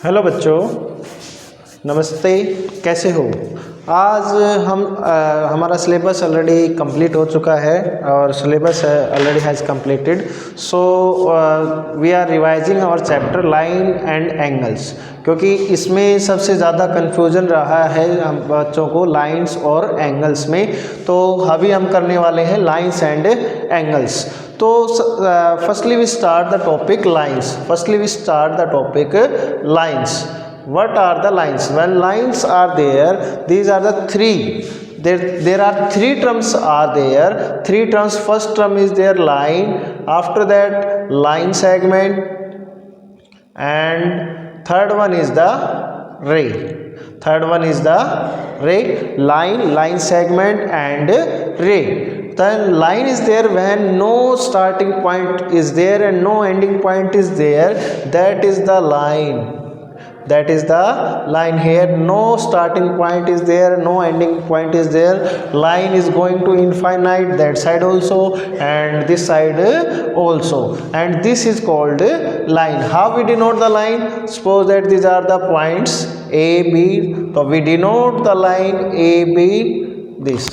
Hello बच्चों, नमस्ते। कैसे हो? आज हम हमारा सिलेबस ऑलरेडी कंप्लीट हो चुका है और syllabus already has completed. So we are revising our chapter line and angles, क्योंकि इसमें सबसे ज़्यादा कन्फ्यूजन रहा है हम बच्चों को लाइंस और एंगल्स में। तो अभी हम करने वाले हैं लाइंस एंड एंगल्स। तो firstly we start the topic lines. What are the lines? When lines are there, these are the three. There are three terms are there. Three terms. First term is their line. After that, line segment, and third one is the ray. Line segment, and ray. Then line is there when no starting point is there and no ending point is there. That is the line. Here no starting point is there, no ending point is there. Line is going to infinite, that side also and this side also, and this is called line. How we denote the line? Suppose that these are the points A, B, so we denote the line A, B, this.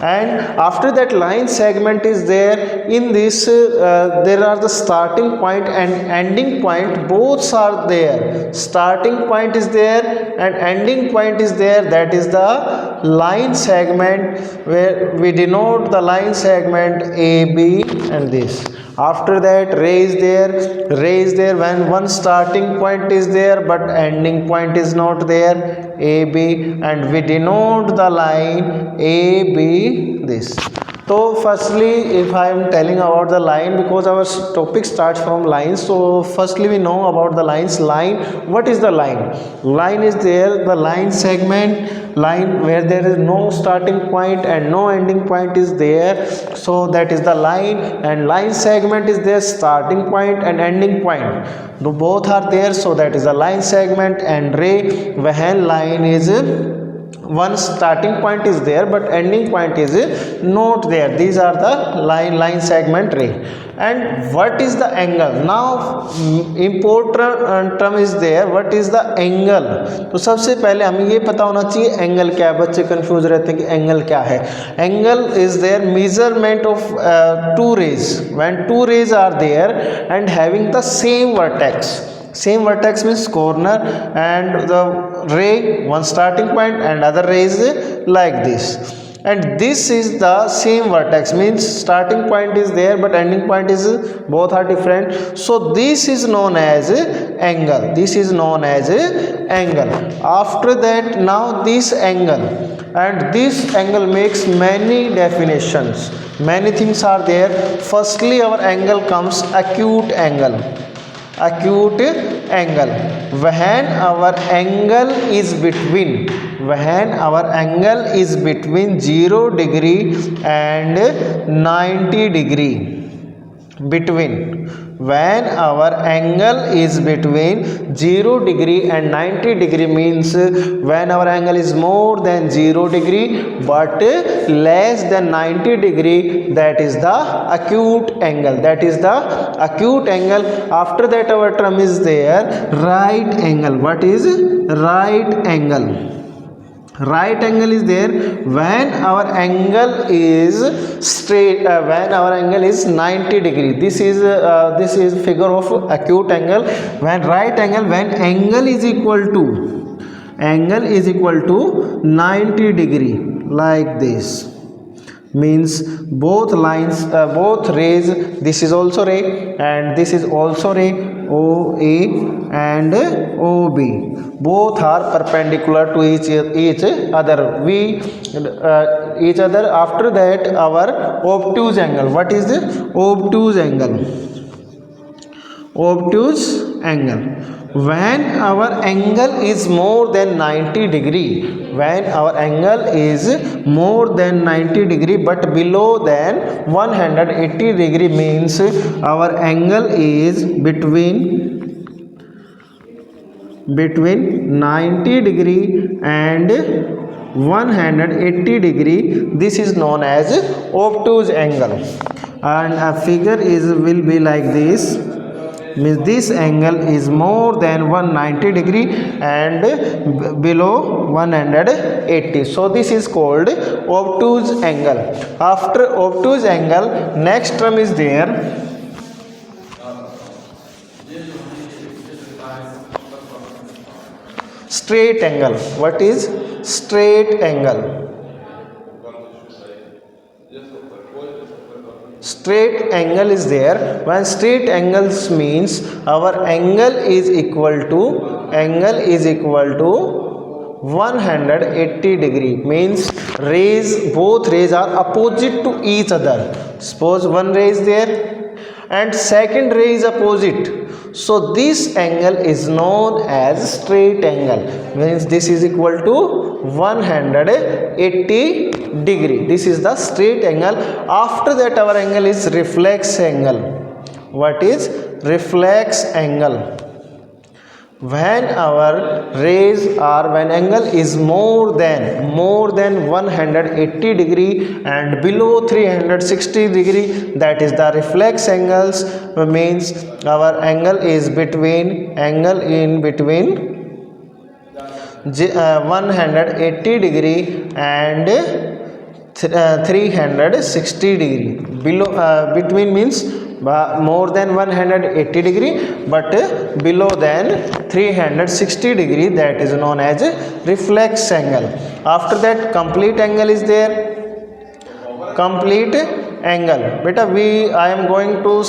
And after that, line segment is there. In this there are the starting point and ending point, both are there. Starting point is there and ending point is there. That is the line segment, where we denote the line segment A, B, and this. After that, ray is there when one starting point is there but ending point is not there, A, B, and we denote the line A, B, this. So firstly, if I am telling about the line, because our topic starts from lines, so firstly we know about the lines. Line, what is the line? Line is there, the line segment, line where there is no starting point and no ending point is there, so that is the line. And line segment is there, starting point and ending point, both are there, so that is the line segment. And ray, when line is one starting point is there but ending point is not there, these are the line segment, ray. And what is the angle? Now important term is there, what is the angle? तो सबसे पहले हमें ये पता होना चाहिए angle क्या है। बच्चे कंफ्यूज रहते हैं कि एंगल क्या है। Angle is there measurement of two rays. When two rays are there and having the same vertex means corner, and the ray one starting point and other ray is like this, and this is the same vertex, means starting point is there but ending point is both are different, so this is known as angle. After that, now this angle, and this angle makes many definitions, many things are there. Firstly, our angle comes acute angle. When our angle is between 0 degree and 90 degree, when our angle is between 0 degree and 90 degree means when our angle is more than 0 degree but less than 90 degree, that is the acute angle. After that, our term is there right angle. What is right angle? Right angle is there when our angle is straight, when our angle is 90 degree. This is figure of acute angle. When right angle, when angle is equal to 90 degree, like this, means both lines, both rays, this is also ray and this is also ray, OA and OB, both are perpendicular to each other. After that, our obtuse angle. What is the obtuse angle? When our angle is more than 90 degree, but below than 180 degree, means our angle is between 90 degree and 180 degree. This is known as obtuse angle, and a figure will be like this. means this angle is more than 190 degree and below 180. So this is called obtuse angle. After obtuse angle, next term is there straight angle. What is straight angle? Straight angle is there. When straight angles means our angle is equal to 180 degree, means rays, both rays are opposite to each other. Suppose one ray is there and second ray is opposite, so this angle is known as straight angle, means this is equal to 180 degree. This is the straight angle. After that our angle is reflex angle. What is reflex angle? When our rays are, when angle is more than 180 degree and below 360 degree, that is the reflex angles, means our angle is between 180 degree and 360 degree. Below between means more than 180 degree but below than 360 degree, that is known as reflex angle. After that complete angle is there. Complete angle, beta I am going to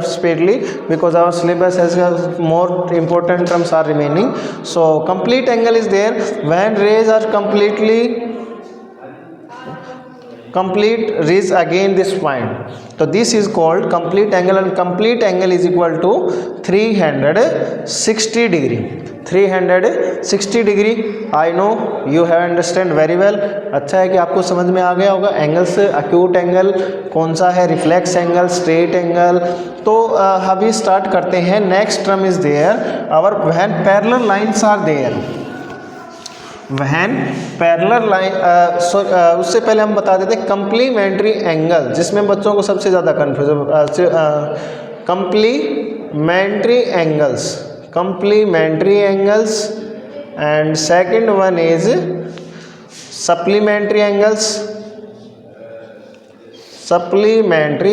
speedily because our syllabus has more important terms are remaining. So complete angle is there when rays are complete reach again this point. So this is called complete angle, and complete angle is equal to 360 degree. 360 degree. I know you have understand very well. अच्छा है कि आपको समझ में आ गया होगा angles, acute angle कौन सा है, रिफ्लेक्स एंगल, स्ट्रेट एंगल. तो अभी स्टार्ट करते हैं. Next term is there our when parallel lines are there. When parallel line, उससे पहले हम बता देते कंप्लीमेंट्री एंगल, जिसमें बच्चों को सबसे ज़्यादा confusion. Complementary angles and second one is supplementary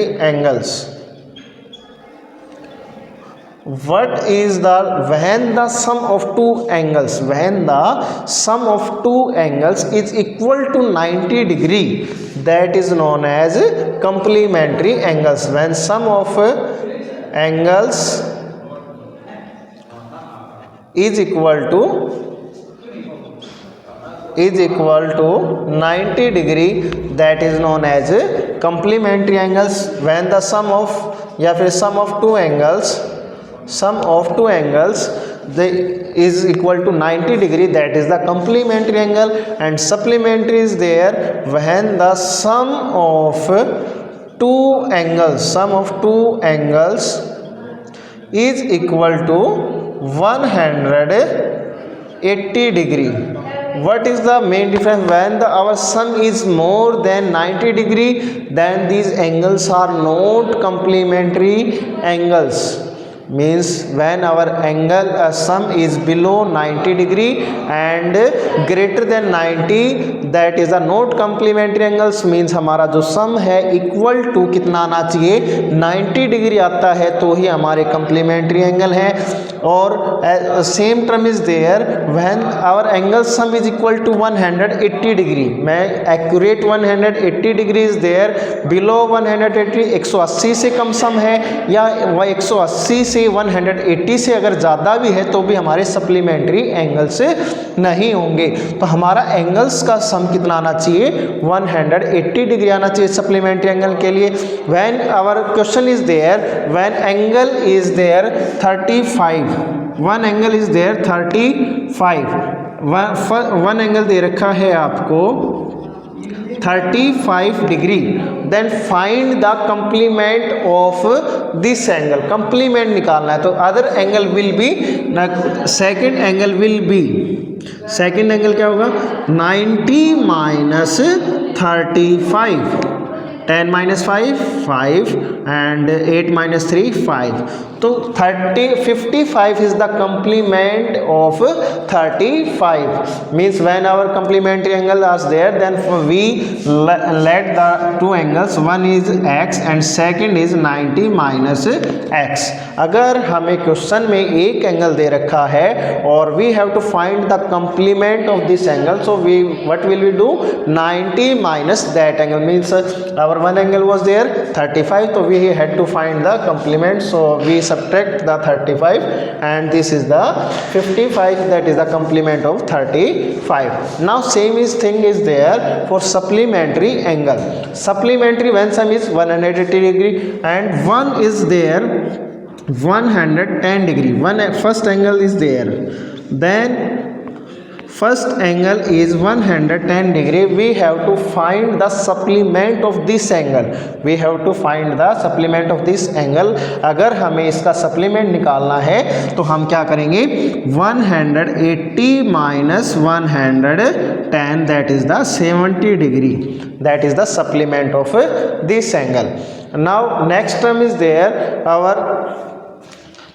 angles. What is the when the sum of two angles is equal to 90 degree, that is known as complementary angles. When sum of angles is equal to 90 degree, that is known as complementary angles. When the sum of two angles is equal to 90 degree, that is the complementary angle. And supplementary is there when the sum of two angles is equal to 180 degree. What is the main difference? When our sum is more than 90 degree, then these angles are not complementary angles. Means when our angle sum is below 90 degree and greater than 90, that is a not complementary angles. means हमारा जो sum है equal to कितना आना चाहिए, 90 degree आता है तो ही हमारे complementary angle है. और same term is there when our angle sum is equal to 180 degree. मैं accurate 180 degree is there, below 180 180 से कम sum है या 180 से 180 से अगर ज़्यादा भी है तो भी हमारे सप्लीमेंट्री एंगल से नहीं होंगे. तो हमारा एंगल्स का सम कितना आना चाहिए, 180 डिग्री आना चाहिए सप्लीमेंट्री एंगल के लिए. When our question is there, when angle is there 35, one angle is there 35, one angle दे रखा है आपको 35 degree, then find the complement of this angle. Complement निकालना है तो other angle will be, second angle will be, second angle क्या होगा 90 minus 35. 10 minus 5 5 and 8 minus 3 5. तो 55 is the complement of 35. Means when our complementary angle is there, then we let the two angles, one is x and second is 90 minus x. अगर हमें question में एक angle दे रखा है और we have to find the complement of this angle, so what will we do? 90 minus that angle, means our one angle was there 35, so we had to find the complement, so we subtract the 35 and this is the 55, that is the complement of 35. Now same is thing is there for supplementary angle. Supplementary when sum is 180 degree and one is there 110 degree. One first angle is there, then first angle is 110 degree. We have to find the supplement of this angle. We have to find the supplement of this angle. अगर हमें इसका supplement निकालना है तो हम क्या करेंगे? 180 minus 110, that is the 70 degree. That is the supplement of this angle. Now next term is there, our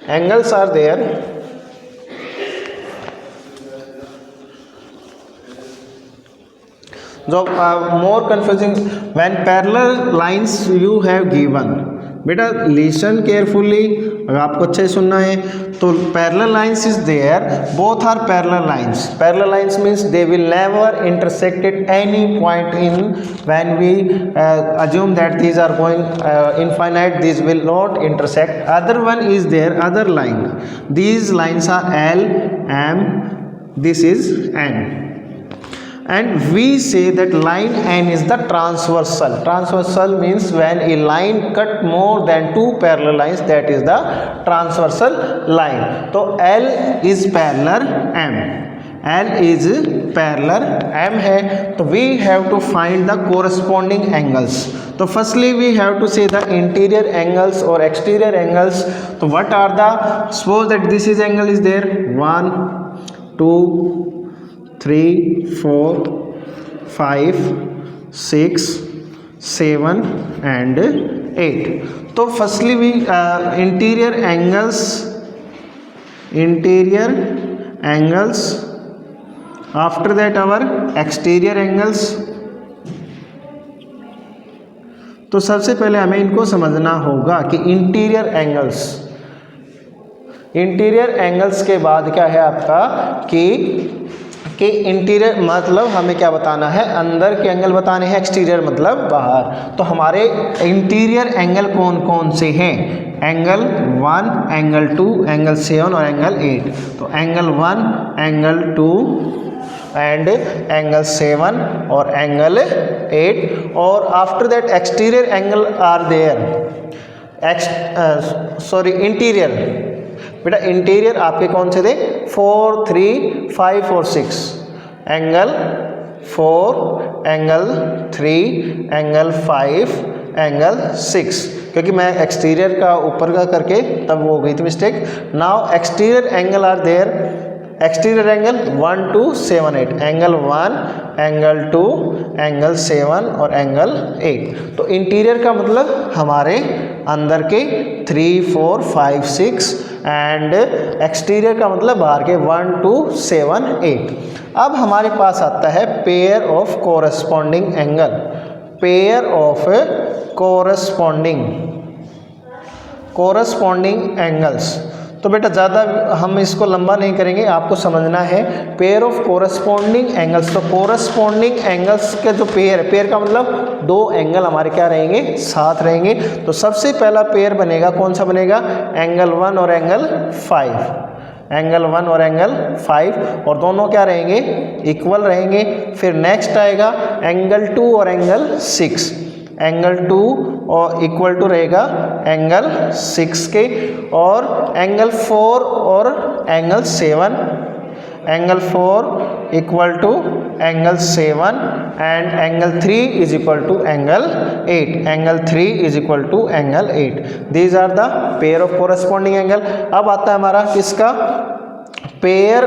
angles are there. जो more confusing when parallel lines you have given. बेटा listen carefully, अगर आपको अच्छे से सुनना है तो parallel lines is there, both are parallel lines. Parallel lines means they will never intersect at any point in when we assume that these are going infinite, these will not intersect. Other one is there, other line, these lines are L, M, this is N. And we say that line N is the transversal. Transversal means when a line cut more than two parallel lines, that is the transversal line. So L is parallel M, L is parallel M है, तो we have to find the corresponding angles. तो firstly we have to say the interior angles or exterior angles. तो what are the, suppose that this is angle is there 1 2 3 4 5 6 7 and 8. तो firstly we interior angles, after that our exterior angles. तो सबसे पहले हमें इनको समझना होगा कि इंटीरियर एंगल्स के बाद क्या है आपका कि इंटीरियर मतलब हमें क्या बताना है, अंदर के एंगल बताने हैं, एक्सटीरियर मतलब बाहर. तो हमारे इंटीरियर एंगल कौन कौन से हैं? एंगल 1, एंगल 2, एंगल 7 और एंगल 8. तो एंगल 1, एंगल 2 एंड एंगल 7 और एंगल 8. और after that exterior angle are there, interior. बेटा इंटीरियर आपके कौन से थे? 4, 3, 5 और 6. Angle 4, angle 3, angle 5, angle 6. क्योंकि मैं एक्सटीरियर का ऊपर का करके तब वो हो गई थी mistake. Now exterior angle are there. Exterior angle 1, 2, 7, 8. Angle 1, angle 2, angle 7 और एंगल 8. तो इंटीरियर का मतलब हमारे अंदर के 3, 4, 5, 6 एंड एक्सटीरियर का मतलब बाहर के 1, 2, 7, 8. अब हमारे पास आता है pair of corresponding angle. Pair of corresponding angles. तो बेटा ज़्यादा हम इसको लंबा नहीं करेंगे, आपको समझना है पेयर ऑफ कोरस्पॉन्डिंग एंगल्स. तो कोरस्पॉन्डिंग एंगल्स का जो पेयर का मतलब दो एंगल हमारे क्या रहेंगे, साथ रहेंगे. तो सबसे पहला पेयर बनेगा, कौन सा बनेगा? एंगल 1 और एंगल 5. एंगल 1 और एंगल 5 और दोनों क्या रहेंगे? इक्वल रहेंगे. फिर नेक्स्ट आएगा एंगल 2 और एंगल 6. एंगल 2 और इक्वल टू रहेगा एंगल 6 के. और एंगल 4 और angle 7. Angle 4 equal to angle 7 and angle 3 is equal to angle 8. Angle 3 is equal to angle 8. These are the pair of corresponding angle. अब आता है हमारा किसका? Pair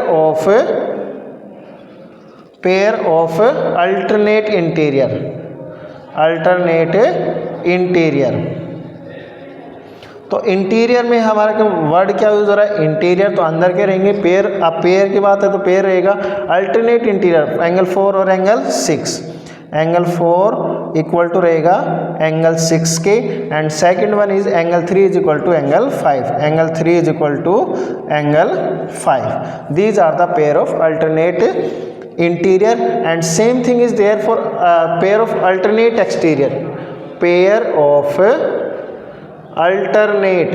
of alternate interior. Alternate interior. तो interior में हमारा word क्या use हो रहा है, इंटीरियर, तो अंदर के रहेंगे पेयर। अब पेयर की बात है तो पेयर रहेगा अल्टरनेट इंटीरियर एंगल 4 और एंगल 6। एंगल 4 इक्वल टू रहेगा एंगल 6 के, and second one is angle 3 is equal to angle 5। Angle 3 is equal to angle 5। These are the pair of alternate interior, and same thing is there for pair of alternate exterior. Pair of alternate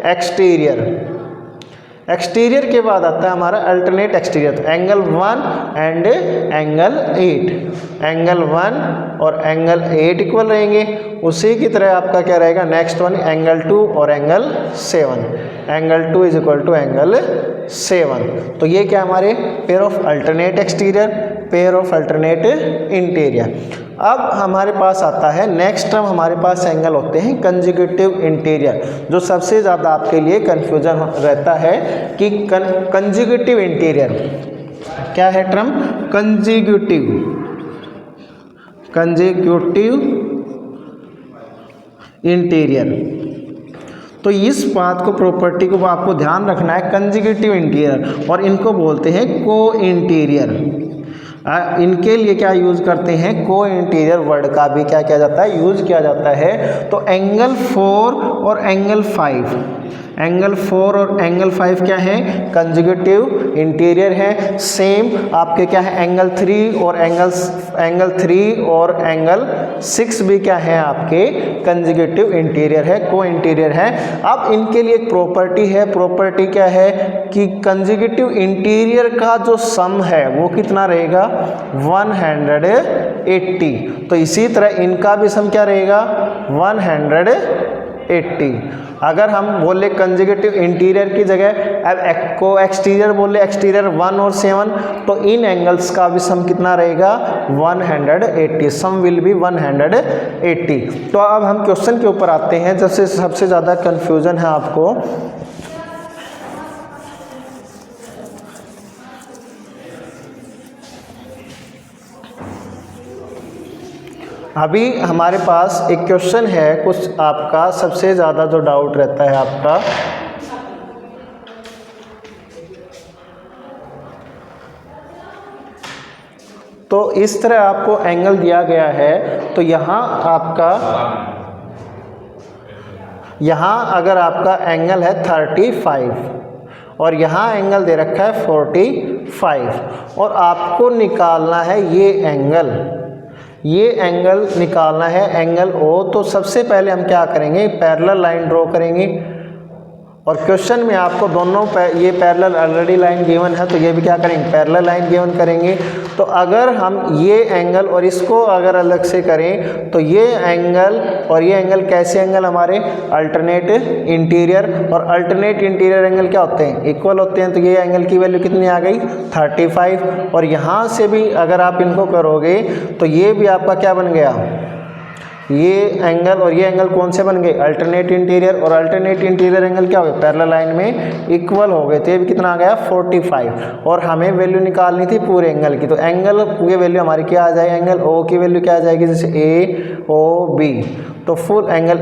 exterior. Exterior के बाद आता है हमारा alternate exterior. तो angle 1 and angle 8, angle 1 और angle 8 equal रहेंगे। उसी की तरह आपका क्या रहेगा नेक्स्ट वन, एंगल 2 और angle 7। Angle 2 is equal to angle 7। तो ये क्या हमारे pair of alternate exterior, pair of alternate interior. अब हमारे पास आता है नेक्स्ट टर्म, हमारे पास एंगल होते हैं कंजुगेटिव इंटीरियर, जो सबसे ज़्यादा आपके लिए कंफ्यूजन रहता है कि कंजुगेटिव इंटीरियर क्या है टर्म, कंजुगेटिव इंटीरियर। तो इस बात को प्रॉपर्टी को आपको ध्यान रखना है, कंजुगेटिव इंटीरियर, और इनको बोलते हैं को इंटीरियर। इनके लिए क्या यूज़ करते हैं, को इंटीरियर वर्ड का भी क्या किया जाता है, यूज़ किया जाता है। तो एंगल 4 और एंगल 5, एंगल 4 और एंगल 5 क्या है, कंजुगेटिव इंटीरियर है। सेम आपके क्या है एंगल 3 और एंगल 6 भी क्या है आपके कंजुगेटिव इंटीरियर है, को इंटीरियर है। अब इनके लिए एक प्रॉपर्टी है, प्रॉपर्टी क्या है कि कंजुगेटिव इंटीरियर का जो सम है वो कितना रहेगा 180। तो इसी तरह इनका भी सम क्या रहेगा 180। अगर हम बोले कंजुगेटिव इंटीरियर की जगह अब को एक्सटीरियर बोले, एक्सटीरियर 1 और 7, तो इन एंगल्स का भी सम कितना रहेगा 180। सम विल बी 180। तो अब हम क्वेश्चन के ऊपर आते हैं, जैसे सबसे ज़्यादा कंफ्यूजन है आपको। अभी हमारे पास एक क्वेश्चन है, कुछ आपका सबसे ज़्यादा जो डाउट रहता है आपका, तो इस तरह आपको एंगल दिया गया है। तो यहाँ अगर आपका एंगल है 35 और यहाँ एंगल दे रखा है 45, और आपको निकालना है ये एंगल निकालना है, एंगल ओ। तो सबसे पहले हम क्या करेंगे, पैरेलल लाइन ड्रॉ करेंगे। और क्वेश्चन में आपको दोनों ये पैरेलल ऑलरेडी लाइन गिवन है, तो ये भी क्या करेंगे पैरेलल लाइन गिवन करेंगे। तो अगर हम ये एंगल और इसको अगर अलग से करें, तो ये एंगल और ये एंगल कैसे एंगल हमारे अल्टरनेट इंटीरियर, और अल्टरनेट इंटीरियर एंगल क्या होते हैं, इक्वल होते हैं। तो ये एंगल की वैल्यू कितनी आ गई 35, और यहाँ से भी अगर आप इनको करोगे तो ये भी आपका क्या बन गया, ये एंगल और ये एंगल कौन से बन गए अल्टरनेट इंटीरियर, और अल्टरनेट इंटीरियर एंगल क्या हो गए पैरेलल लाइन में इक्वल हो गए। तो ये भी कितना आ गया 45, और हमें वैल्यू निकालनी थी पूरे एंगल की। तो एंगल की वैल्यू हमारी क्या आ जाएगी, एंगल ओ की वैल्यू क्या आ जाएगी, जैसे AOB। तो फुल एंगल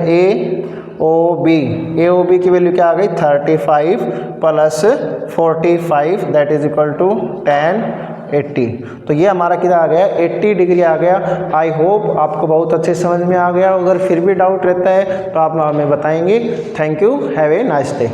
AOB की वैल्यू क्या आ गई 35 plus 45, that is equal to 1080। तो ये हमारा कितना आ गया 80 डिग्री आ गया। आई होप आपको बहुत अच्छे समझ में आ गया। अगर फिर भी डाउट रहता है तो आप हमें बताएंगे। Thank you, have a nice day.